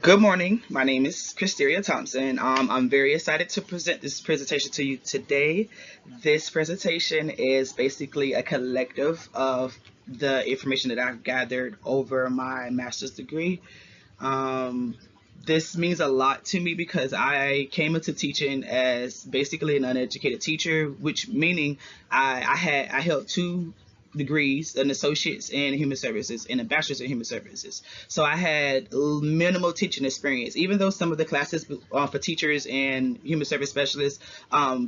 Good morning. My name is Christeria Thompson. I'm very excited to present this presentation to you today. This presentation is basically a collective of the information that I've gathered over my master's degree. This means a lot to me because I came into teaching as basically an uneducated teacher, which meaning I held two degrees, an associate's in human services and a bachelor's in human services. So I had minimal teaching experience, even though some of the classes for teachers and human service specialists,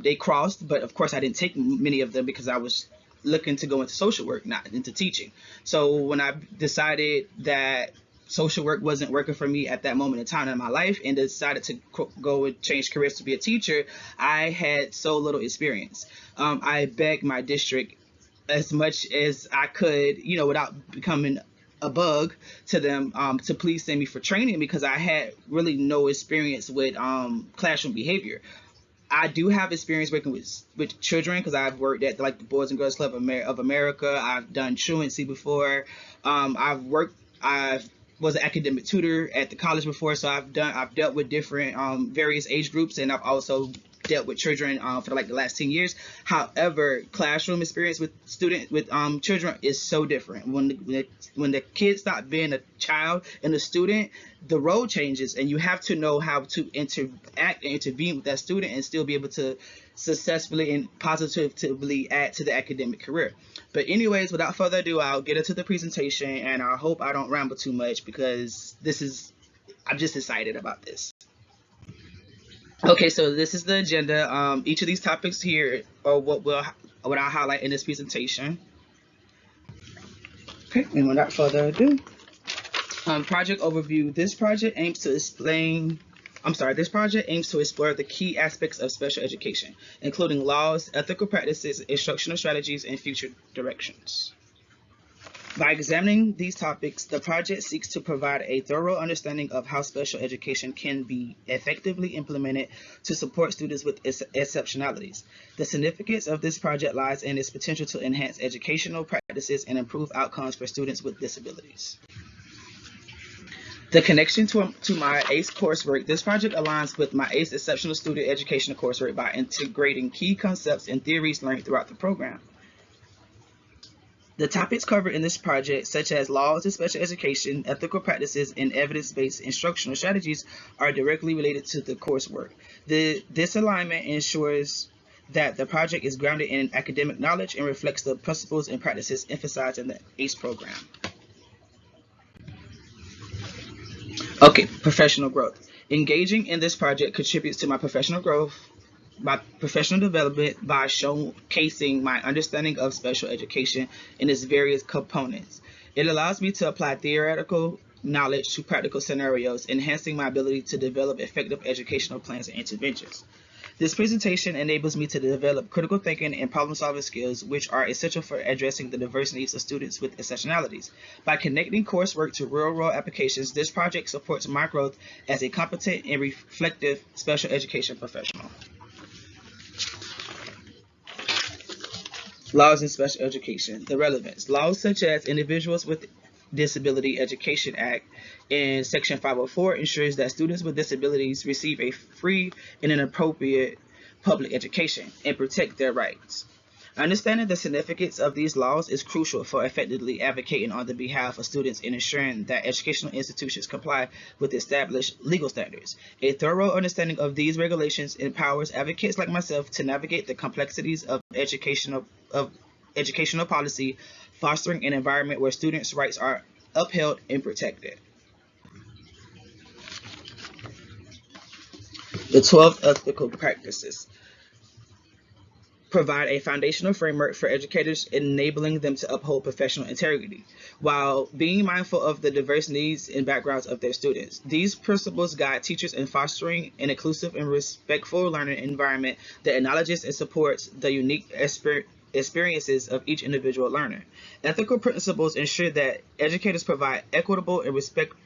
they crossed, but of course I didn't take many of them because I was looking to go into social work, not into teaching. So when I decided that social work wasn't working for me at that moment in time in my life and decided to go and change careers to be a teacher, I had so little experience. I begged my district as much as I could, without becoming a bug to them, to please send me for training because I had really no experience with classroom behavior. I do have experience working with children because I've worked at the Boys and Girls Club of America. I've done truancy before. I was an academic tutor at the college before, so I've dealt with different various age groups, and I've also dealt with children for the last 10 years. However, classroom experience with children is so different. When the kid stops being a child and a student, the role changes, and you have to know how to interact and intervene with that student and still be able to successfully and positively add to the academic career. But anyways, without further ado, I'll get into the presentation, and I hope I don't ramble too much because I'm just excited about this. Okay, so this is the agenda. Each of these topics here are what I'll highlight in this presentation. Okay, and without further ado, project overview. This project aims to explore the key aspects of special education, including laws, ethical practices, instructional strategies, and future directions. By examining these topics, the project seeks to provide a thorough understanding of how special education can be effectively implemented to support students with exceptionalities. The significance of this project lies in its potential to enhance educational practices and improve outcomes for students with disabilities. The connection to my ACE coursework. This project aligns with my ACE Exceptional Student Education coursework by integrating key concepts and theories learned throughout the program. The topics covered in this project, such as laws of special education, ethical practices, and evidence-based instructional strategies, are directly related to the coursework. This alignment ensures that the project is grounded in academic knowledge and reflects the principles and practices emphasized in the ACE program. Okay, professional growth. Engaging in this project contributes to my professional growth, my professional development by showcasing my understanding of special education in its various components. It allows me to apply theoretical knowledge to practical scenarios, enhancing my ability to develop effective educational plans and interventions. This presentation enables me to develop critical thinking and problem-solving skills, which are essential for addressing the diverse needs of students with exceptionalities. By connecting coursework to real-world applications, this project supports my growth as a competent and reflective special education professional. Laws in special education. The relevance. Laws such as Individuals with Disability Education Act in Section 504 ensures that students with disabilities receive a free and an appropriate public education and protect their rights. Understanding the significance of these laws is crucial for effectively advocating on the behalf of students and ensuring that educational institutions comply with established legal standards. A thorough understanding of these regulations empowers advocates like myself to navigate the complexities of educational policy, fostering an environment where students' rights are upheld and protected. The 12 ethical practices provide a foundational framework for educators, enabling them to uphold professional integrity while being mindful of the diverse needs and backgrounds of their students. These principles guide teachers in fostering an inclusive and respectful learning environment that acknowledges and supports the unique experiences of each individual learner. Ethical principles ensure that educators provide equitable and respectful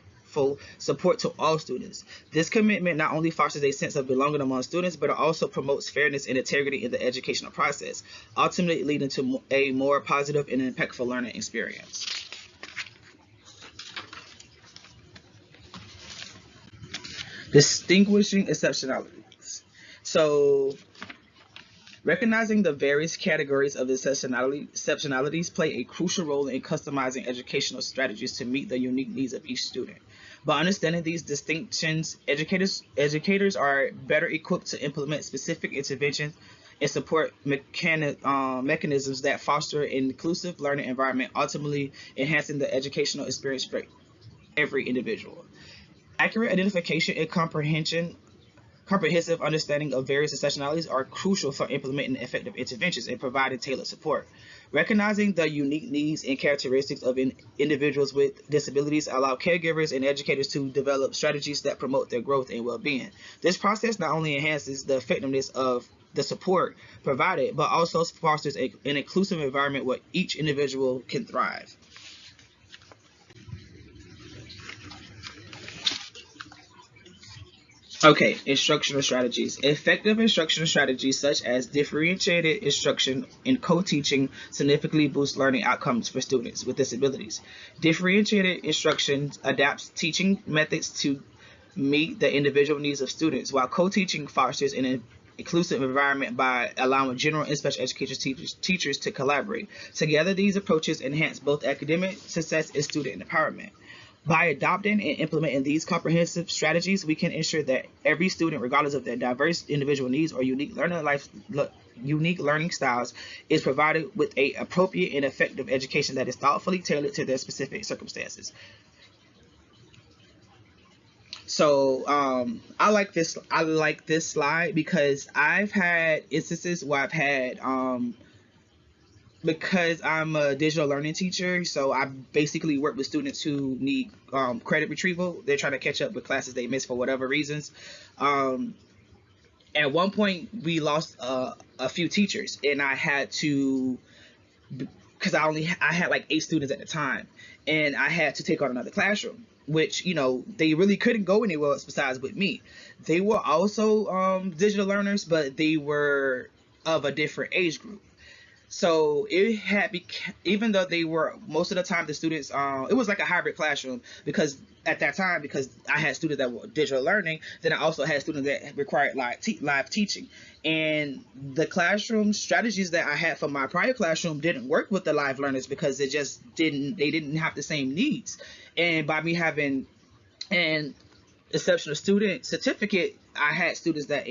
support to all students. This commitment not only fosters a sense of belonging among students, but it also promotes fairness and integrity in the educational process, ultimately leading to a more positive and impactful learning experience. Distinguishing exceptionalities. So, recognizing the various categories of exceptionalities play a crucial role in customizing educational strategies to meet the unique needs of each student. By understanding these distinctions, educators are better equipped to implement specific interventions and support mechanisms that foster an inclusive learning environment, ultimately enhancing the educational experience for every individual. Accurate identification and comprehensive understanding of various exceptionalities are crucial for implementing effective interventions and providing tailored support. Recognizing the unique needs and characteristics of individuals with disabilities allow caregivers and educators to develop strategies that promote their growth and well-being. This process not only enhances the effectiveness of the support provided, but also fosters an inclusive environment where each individual can thrive. Okay, instructional strategies. Effective instructional strategies such as differentiated instruction and co-teaching significantly boost learning outcomes for students with disabilities. Differentiated instruction adapts teaching methods to meet the individual needs of students, while co-teaching fosters an inclusive environment by allowing general and special education teachers to collaborate. Together, these approaches enhance both academic success and student empowerment. By adopting and implementing these comprehensive strategies, we can ensure that every student, regardless of their diverse individual needs or unique learning styles, is provided with a appropriate and effective education that is thoughtfully tailored to their specific circumstances. So I like this slide because I've had instances where I've had because I'm a digital learning teacher, so I basically work with students who need credit retrieval. They're trying to catch up with classes they missed for whatever reasons. Um, at one point, we lost a few teachers, and I had to, because I had like 8 students at the time, and I had to take on another classroom, which they really couldn't go anywhere else besides with me. They were also digital learners, but they were of a different age group. So it had even though they were most of the time the students, it was like a hybrid classroom because at that time, because I had students that were digital learning, then I also had students that required live teaching. And the classroom strategies that I had for my prior classroom didn't work with the live learners because they didn't have the same needs. And by me having an exceptional student certificate, I had students that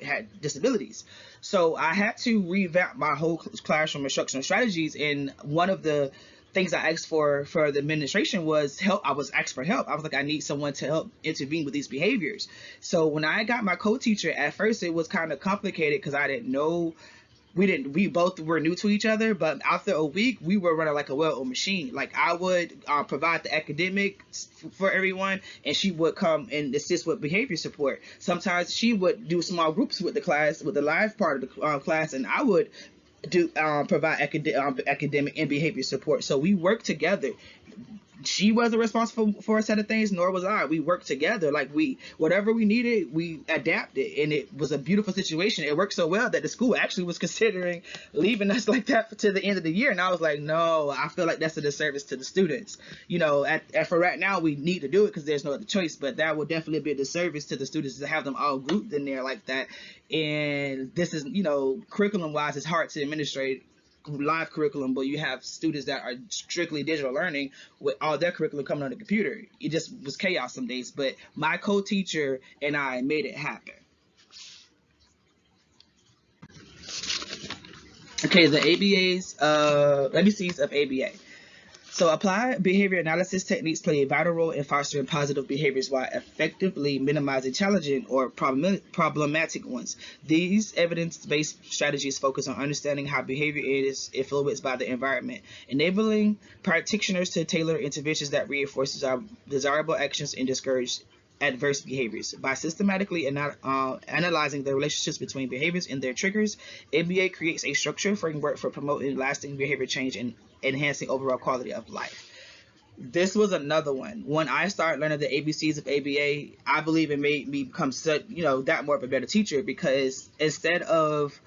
had disabilities. So I had to revamp my whole classroom instructional strategies. And one of the things I asked for the administration was help. I was asked for help. I was like, I need someone to help intervene with these behaviors. So when I got my co-teacher, at first it was kind of complicated because I didn't know. We both were new to each other, but after a week we were running like a well-oiled machine. Like I would provide the academics for everyone, and she would come and assist with behavior support. Sometimes she would do small groups with the class, with the live part of the class, and I would do provide academic and behavior support. So we worked together. She wasn't responsible for a set of things, nor was I. We worked together. Like whatever we needed, we adapted, and it was a beautiful situation. It worked so well that the school actually was considering leaving us like that to the end of the year. And I was like, no, I feel like that's a disservice to the students. For right now, we need to do it because there's no other choice. But that will definitely be a disservice to the students to have them all grouped in there like that. And this is, curriculum-wise, it's hard to administrate live curriculum, but you have students that are strictly digital learning with all their curriculum coming on the computer. It just was chaos some days, but my co-teacher and I made it happen. Okay, the ABA's legacies of ABA. So applied behavior analysis techniques play a vital role in fostering positive behaviors while effectively minimizing challenging or problematic ones. These evidence-based strategies focus on understanding how behavior is influenced by the environment, enabling practitioners to tailor interventions that reinforces our desirable actions and discourage adverse behaviors. By systematically analyzing the relationships between behaviors and their triggers, ABA creates a structured framework for promoting lasting behavior change and enhancing overall quality of life. This was another one. When I started learning the ABCs of ABA, I believe it made me become that more of a better teacher, because instead of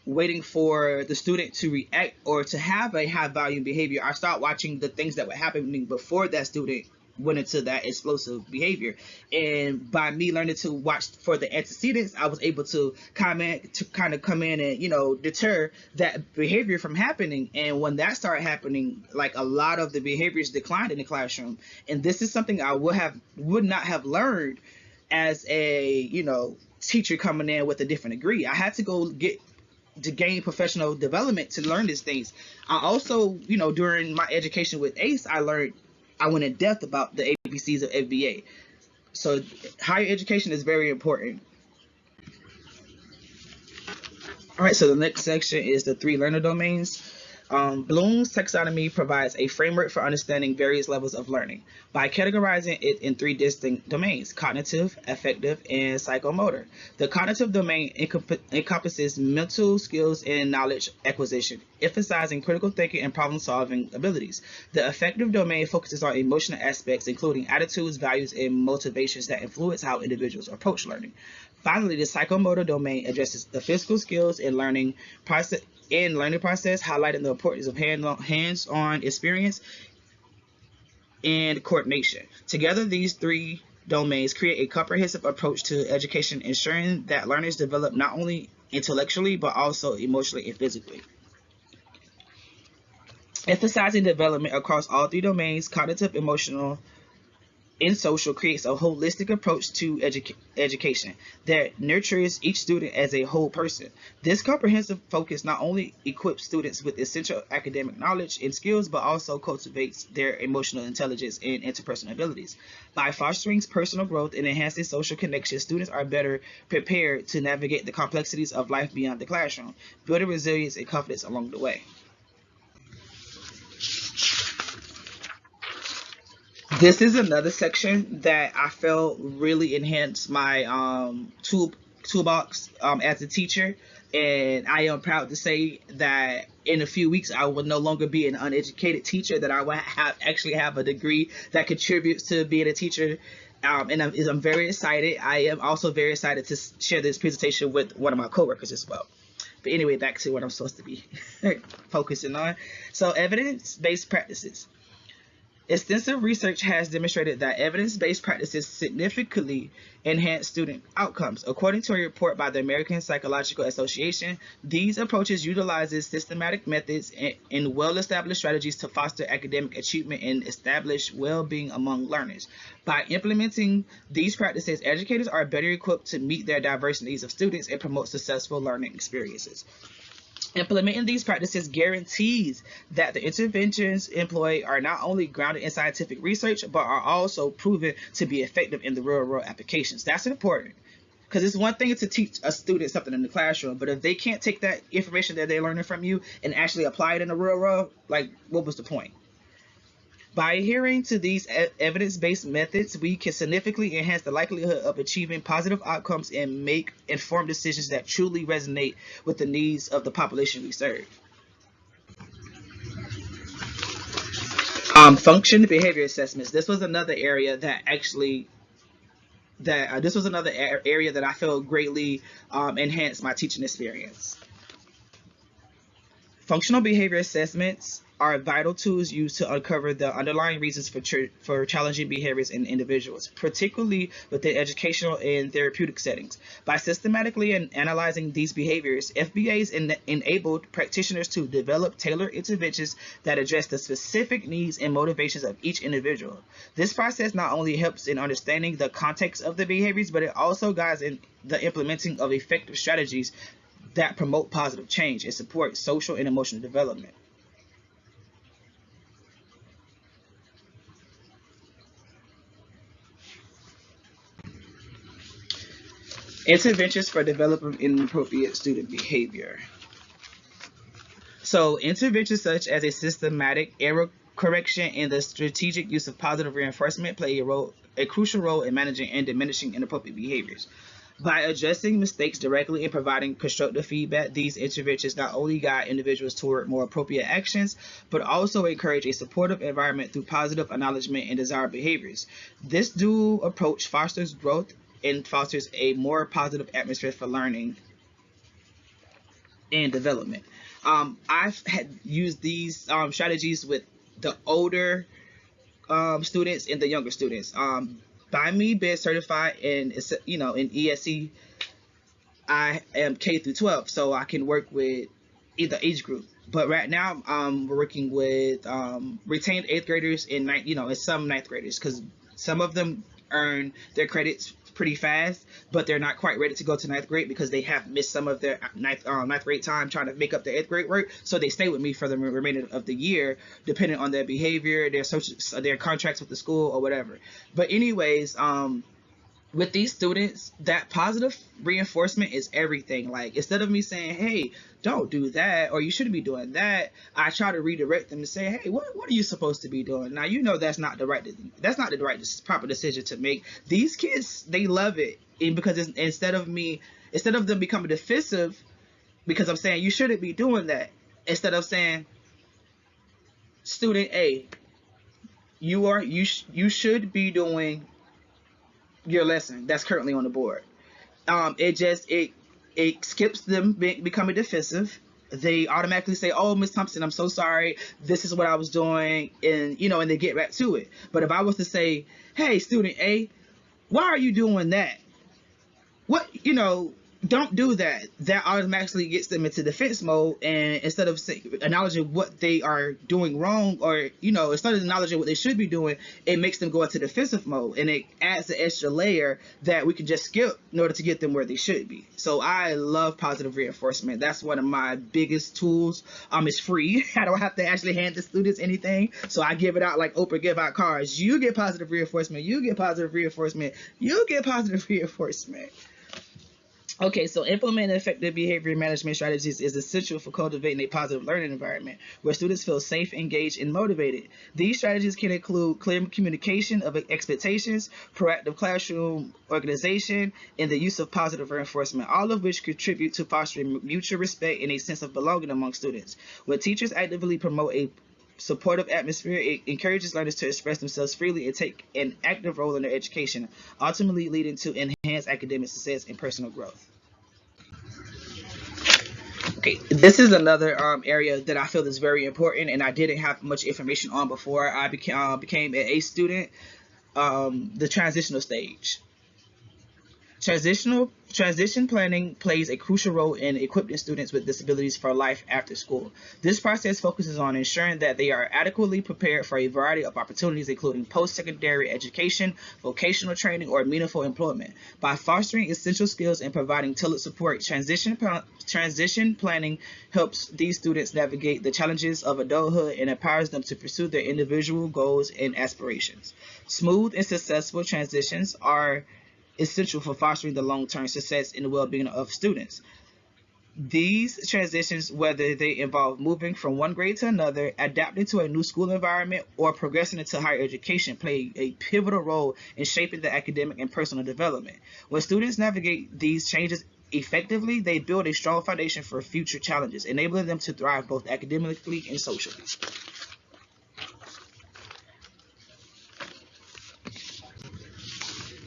waiting for the student to react or to have a high volume behavior, I start watching the things that were happening before that student went into that explosive behavior. And by me learning to watch for the antecedents, I was able to kind of come in and, deter that behavior from happening. And when that started happening, like, a lot of the behaviors declined in the classroom. And this is something I would not have learned as a, teacher coming in with a different degree. I had to go to gain professional development to learn these things. I also, during my education with ACE, I went in depth about the ABCs of FBA. So higher education is very important. All right, so the next section is the three learner domains. Bloom's taxonomy provides a framework for understanding various levels of learning by categorizing it in three distinct domains: cognitive, affective, and psychomotor. The cognitive domain encompasses mental skills and knowledge acquisition, emphasizing critical thinking and problem-solving abilities. The affective domain focuses on emotional aspects, including attitudes, values, and motivations that influence how individuals approach learning. Finally, the psychomotor domain addresses the physical skills and learning process, highlighting the importance of hands-on experience and coordination. Together, these three domains create a comprehensive approach to education, ensuring that learners develop not only intellectually but also emotionally and physically. Emphasizing development across all three domains, cognitive, emotional, and social, creates a holistic approach to education that nurtures each student as a whole person. This comprehensive focus not only equips students with essential academic knowledge and skills, but also cultivates their emotional intelligence and interpersonal abilities. By fostering personal growth and enhancing social connections, students are better prepared to navigate the complexities of life beyond the classroom, building resilience and confidence along the way. This is another section that I felt really enhanced my toolbox as a teacher, and I am proud to say that in a few weeks I will no longer be an uneducated teacher, that I will actually have a degree that contributes to being a teacher. And I'm very excited. I am also very excited to share this presentation with one of my coworkers as well. But anyway, back to what I'm supposed to be focusing on. So, evidence-based practices. Extensive research has demonstrated that evidence-based practices significantly enhance student outcomes. According to a report by the American Psychological Association, these approaches utilizes systematic methods and well-established strategies to foster academic achievement and establish well-being among learners. By implementing these practices, educators are better equipped to meet their diverse needs of students and promote successful learning experiences. Implementing these practices guarantees that the interventions employed are not only grounded in scientific research, but are also proven to be effective in the real-world applications. That's important, because it's one thing to teach a student something in the classroom, but if they can't take that information that they're learning from you and actually apply it in the real world, like, what was the point? By adhering to these evidence-based methods, we can significantly enhance the likelihood of achieving positive outcomes and make informed decisions that truly resonate with the needs of the population we serve. Function behavior assessments. This was another area that I felt greatly enhanced my teaching experience. Functional behavior assessments are vital tools used to uncover the underlying reasons for challenging behaviors in individuals, particularly within educational and therapeutic settings. By systematically analyzing these behaviors, FBAs enabled practitioners to develop tailored interventions that address the specific needs and motivations of each individual. This process not only helps in understanding the context of the behaviors, but it also guides in the implementing of effective strategies that promote positive change and support social and emotional development. Interventions for developing inappropriate student behavior. So, interventions such as a systematic error correction and the strategic use of positive reinforcement play a crucial role in managing and diminishing inappropriate behaviors. By addressing mistakes directly and providing constructive feedback, these interventions not only guide individuals toward more appropriate actions, but also encourage a supportive environment through positive acknowledgement and desired behaviors. This dual approach fosters growth and fosters a more positive atmosphere for learning and development. I've had used these strategies with the older students and the younger students. By me being certified in in ESC, I am K through 12, so I can work with either age group. But right now, we're working with retained eighth graders and and some ninth graders, because some of them earn their credits pretty fast, but they're not quite ready to go to ninth grade because they have missed some of their ninth grade time trying to make up their eighth grade work. So they stay with me for the remainder of the year, depending on their behavior, their contracts with the school or whatever. But anyways, with these students, that positive reinforcement is everything. Like, instead of me saying, hey, don't do that, or you shouldn't be doing that, I try to redirect them and say, hey, what are you supposed to be doing? Now, that's not the right proper decision to make. These kids, they love it. And because instead of them becoming defensive because I'm saying you shouldn't be doing that, instead of saying, student A, you should be doing your lesson that's currently on the board. It skips them becoming defensive. They automatically say, oh, Miss Thompson, I'm so sorry, this is what I was doing, and they get back to it. But if I was to say, hey, student A, why are you doing that? What, don't do that. That automatically gets them into defense mode, and instead of acknowledging what they are doing wrong, or instead of acknowledging what they should be doing, it makes them go into defensive mode, and it adds an extra layer that we can just skip in order to get them where they should be. So I love positive reinforcement. That's one of my biggest tools. It's free. I don't have to actually hand the students anything, so I give it out like Oprah give out cards. You get positive reinforcement. You get positive reinforcement. You get positive reinforcement. Okay, so implementing effective behavior management strategies is essential for cultivating a positive learning environment where students feel safe, engaged, and motivated. These strategies can include clear communication of expectations, proactive classroom organization, and the use of positive reinforcement, all of which contribute to fostering mutual respect and a sense of belonging among students. When teachers actively promote a supportive atmosphere, it encourages learners to express themselves freely and take an active role in their education, ultimately leading to enhanced academic success and personal growth. Okay, this is another area that I feel is very important, and I didn't have much information on before I became an A student. The transitional stage. Transition planning plays a crucial role in equipping students with disabilities for life after school. This process focuses on ensuring that they are adequately prepared for a variety of opportunities, including post-secondary education, vocational training, or meaningful employment. By fostering essential skills and providing tailored support, transition planning helps these students navigate the challenges of adulthood and empowers them to pursue their individual goals and aspirations. Smooth and successful transitions are essential for fostering the long-term success and well-being of students. These transitions, whether they involve moving from one grade to another, adapting to a new school environment, or progressing into higher education, play a pivotal role in shaping their academic and personal development. When students navigate these changes effectively, they build a strong foundation for future challenges, enabling them to thrive both academically and socially.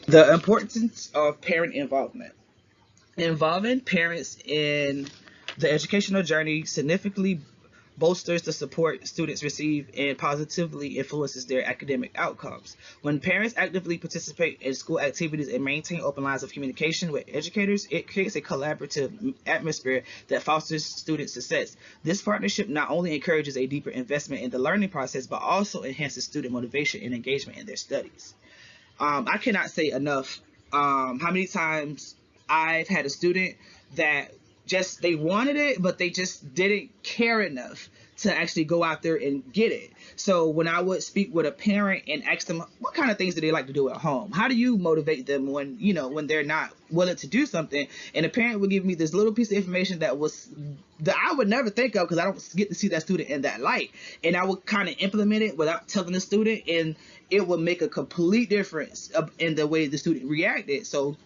The importance of parent involvement. Involving parents in the educational journey significantly bolsters the support students receive and positively influences their academic outcomes. When parents actively participate in school activities and maintain open lines of communication with educators, it creates a collaborative atmosphere that fosters student success. This partnership not only encourages a deeper investment in the learning process, but also enhances student motivation and engagement in their studies. I cannot say enough how many times I've had a student that just they wanted it, but they just didn't care enough to actually go out there and get it. So when I would speak with a parent and ask them what kind of things do they like to do at home, how do you motivate them when they're not willing to do something, and the parent would give me this little piece of information that I would never think of because I don't get to see that student in that light, and I would kind of implement it without telling the student, and it would make a complete difference in the way the student reacted. So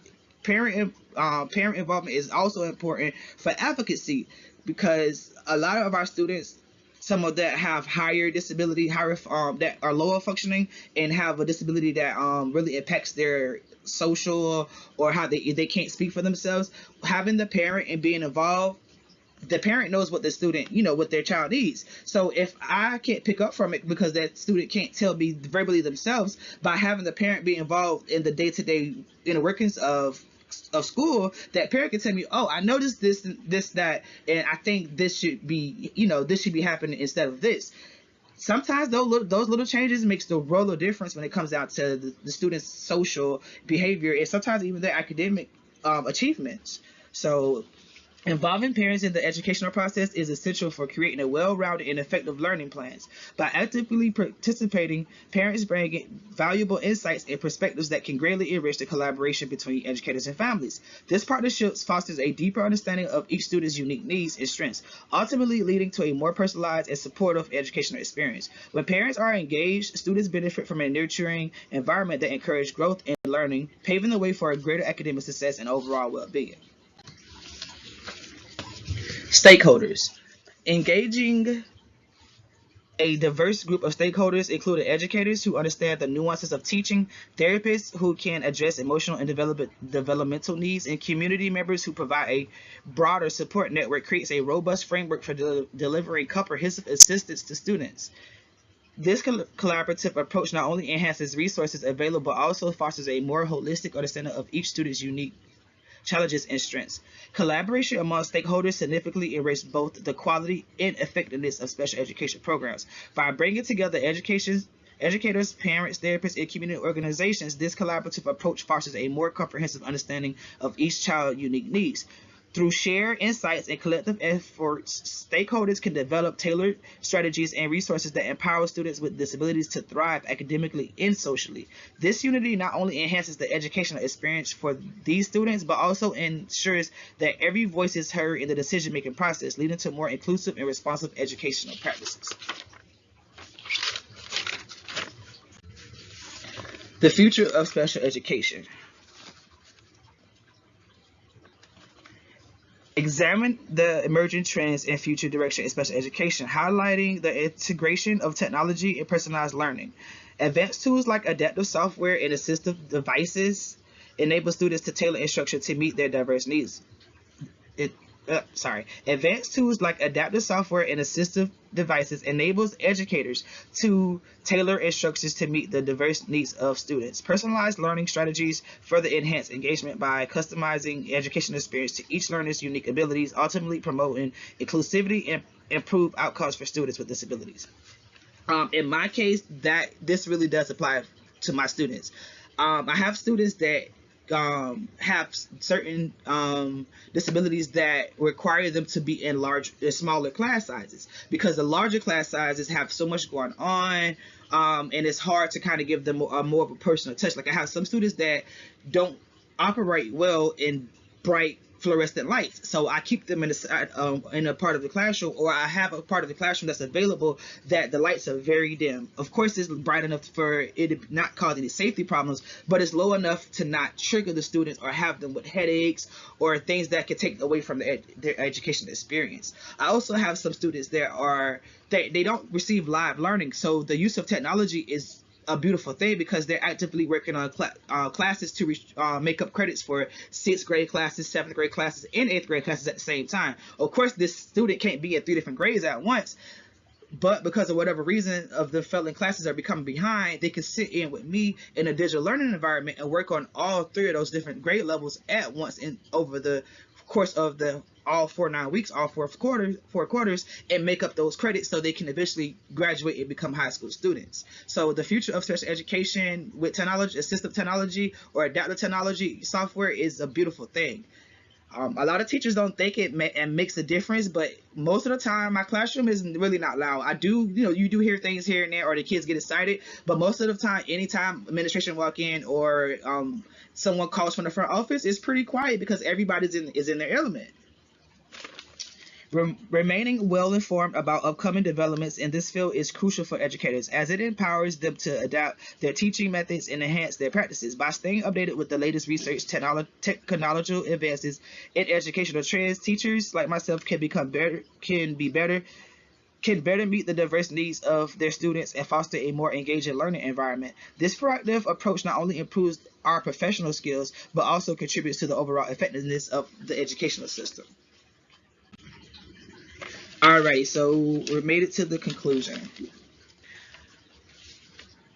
parent involvement is also important for advocacy, because a lot of our students, some of that have higher disability, that are lower functioning and have a disability that really impacts their social, or how they can't speak for themselves. Having the parent and being involved the parent knows what the student, what their child needs. So if I can't pick up from it because that student can't tell me verbally themselves, by having the parent be involved in the day-to-day inner workings of school, that parent can tell me, oh, I noticed this, that, and I think this should be, this should be happening instead of this. Sometimes those little changes makes the world of difference when it comes down to the student's social behavior, and sometimes even their academic achievements. So involving parents in the educational process is essential for creating a well-rounded and effective learning plans. By actively participating, parents bring valuable insights and perspectives that can greatly enrich the collaboration between educators and families. This partnership fosters a deeper understanding of each student's unique needs and strengths, ultimately leading to a more personalized and supportive educational experience. When parents are engaged, students benefit from a nurturing environment that encourages growth and learning, paving the way for a greater academic success and overall well-being. Stakeholders. Engaging a diverse group of stakeholders, including educators who understand the nuances of teaching, therapists who can address emotional and developmental needs, and community members who provide a broader support network, creates a robust framework for delivering comprehensive assistance to students. This collaborative approach not only enhances resources available, but also fosters a more holistic understanding of each student's unique challenges and strengths. Collaboration among stakeholders significantly enrich both the quality and effectiveness of special education programs. By bringing together educators, parents, therapists, and community organizations, this collaborative approach fosters a more comprehensive understanding of each child's unique needs. Through shared insights and collective efforts, stakeholders can develop tailored strategies and resources that empower students with disabilities to thrive academically and socially. This unity not only enhances the educational experience for these students, but also ensures that every voice is heard in the decision-making process, leading to more inclusive and responsive educational practices. The future of special education. Examine the emerging trends and future direction in special education, highlighting the integration of technology and personalized learning. Advanced tools like adaptive software and assistive devices enable students to tailor instruction to meet their diverse needs. Advanced tools like adaptive software and assistive devices enables educators to tailor instructions to meet the diverse needs of students. Personalized learning strategies further enhance engagement by customizing educational experience to each learner's unique abilities, ultimately promoting inclusivity and improve outcomes for students with disabilities. In my case, this really does apply to my students. I have students that have certain disabilities that require them to be in smaller class sizes, because the larger class sizes have so much going on, and it's hard to kind of give them more of a personal touch. Like, I have some students that don't operate well in bright fluorescent lights, so I keep them in a part of the classroom, or I have a part of the classroom that's available that the lights are very dim. Of course, it's bright enough for it to not cause any safety problems, but it's low enough to not trigger the students or have them with headaches or things that could take away from their education experience. I also have some students that they don't receive live learning, so the use of technology is a beautiful thing, because they're actively working on classes to make up credits for 6th grade classes, 7th grade classes, and 8th grade classes at the same time. Of course, this student can't be in 3 different grades at once, but because of whatever reason of the failing classes are becoming behind, they can sit in with me in a digital learning environment and work on all 3 of those different grade levels at once over the course of all 9 weeks, all 4 quarters, and make up those credits so they can eventually graduate and become high school students. So the future of special education with technology, assistive technology, or adaptive technology software is a beautiful thing. A lot of teachers don't think it makes a difference, but most of the time my classroom is really not loud. You do hear things here and there, or the kids get excited, but most of the time, anytime administration walk in or someone calls from the front office, it's pretty quiet because everybody's in their element. Remaining well-informed about upcoming developments in this field is crucial for educators, as it empowers them to adapt their teaching methods and enhance their practices. By staying updated with the latest research, technological advances, and educational trends, teachers like myself can better meet the diverse needs of their students and foster a more engaging learning environment. This proactive approach not only improves our professional skills, but also contributes to the overall effectiveness of the educational system. All right, so we made it to the conclusion.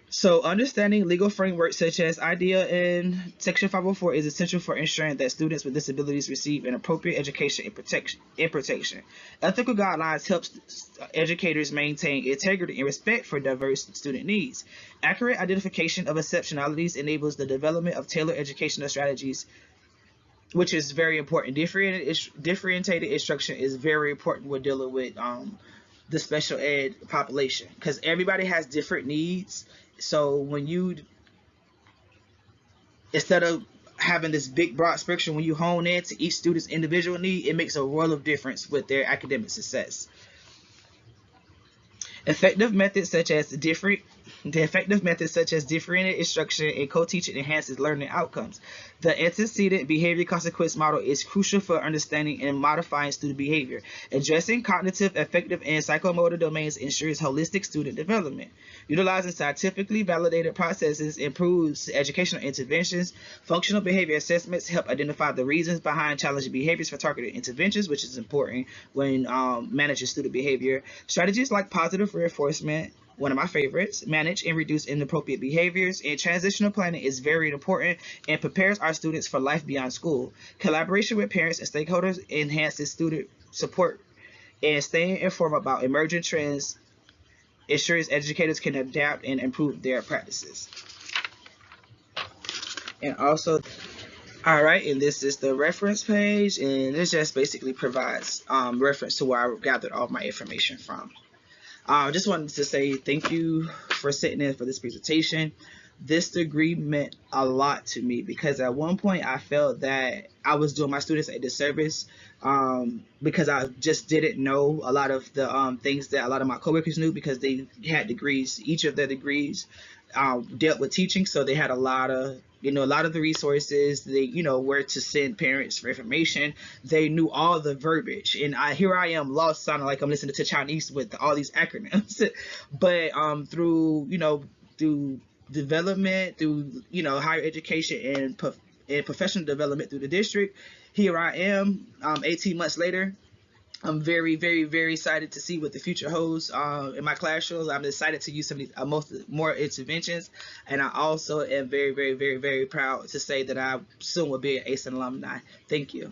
So understanding legal frameworks such as IDEA and Section 504 is essential for ensuring that students with disabilities receive an appropriate education and protection. Ethical guidelines help educators maintain integrity and respect for diverse student needs. Accurate identification of exceptionalities enables the development of tailored educational strategies, which is very important. Differentiated instruction is very important when dealing with the special ed population, because everybody has different needs. So when you, instead of having this big broad spectrum, when you hone in to each student's individual need, it makes a world of difference with their academic success. Effective methods such as differentiated instruction and co-teaching enhances learning outcomes. The Antecedent-Behavior-Consequence model is crucial for understanding and modifying student behavior. Addressing cognitive, affective, and psychomotor domains ensures holistic student development. Utilizing scientifically validated processes improves educational interventions. Functional behavior assessments help identify the reasons behind challenging behaviors for targeted interventions, which is important when managing student behavior. Strategies like positive reinforcement, one of my favorites, manage and reduce inappropriate behaviors, and transitional planning is very important and prepares our students for life beyond school. Collaboration with parents and stakeholders enhances student support, and staying informed about emerging trends ensures educators can adapt and improve their practices. And also, all right, and this is the reference page, and this just basically provides reference to where I gathered all my information from. I just wanted to say thank you for sitting in for this presentation. This degree meant a lot to me because at one point I felt that I was doing my students a disservice because I just didn't know a lot of the things that a lot of my coworkers knew, because they had degrees. Each of their degrees dealt with teaching, so they had a lot of the resources. They where to send parents for information. They knew all the verbiage, and here I am lost, sounding like I'm listening to Chinese with all these acronyms. But through development, through higher education and professional development through the district, here I am 18 months later. I'm very, very, very excited to see what the future holds in my classrooms. I'm excited to use some of these more interventions, and I also am very, very, very, very proud to say that I soon will be an ACE alumni. Thank you.